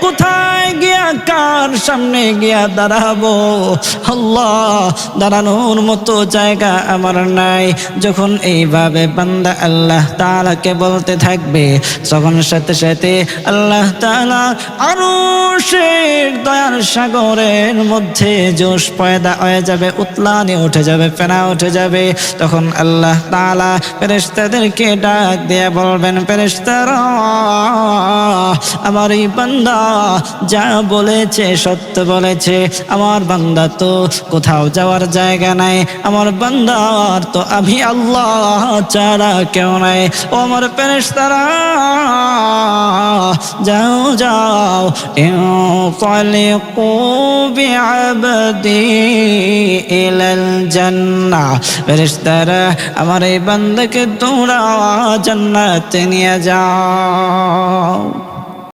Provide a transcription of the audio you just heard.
কোথায় গিয়া কার সামনে গিয়া দাঁড়াবো? আল্লাহ, দাঁড়ানোর মতো জায়গা আমার নাই। যখন এইভাবে বান্দা আল্লাহ তাআলাকে বলতে থাকবে, তখন সাথে সাথে আল্লাহ তাআলা আরশের দয়ার সাগরের মধ্যে জোশ পয়দা হয়ে যাবে, উতলানি উঠে যাবে, ফেনা উঠে যাবে। তখন আল্লাহ তাআলা ফেরেশতাদেরকে ডাক দিয়ে বলবেন, ফেরেশতারা, আমার এই বান্দা যা বলেছে সত্য বলেছে। আমার বান্দা তো কোথাও যাওয়ার জায়গা নাই, আমার বান্দার তো আমি আল্লাহ ছাড়া কেউ নাই। ও আমার ফেরেশতারা, যাও যাও, ইনতালিকু বিআবদি ইলাল জান্নাহ। ফেরেশতারা, আমার এই বান্দাকে তোমরা জান্নাতে নিয়ে যাও।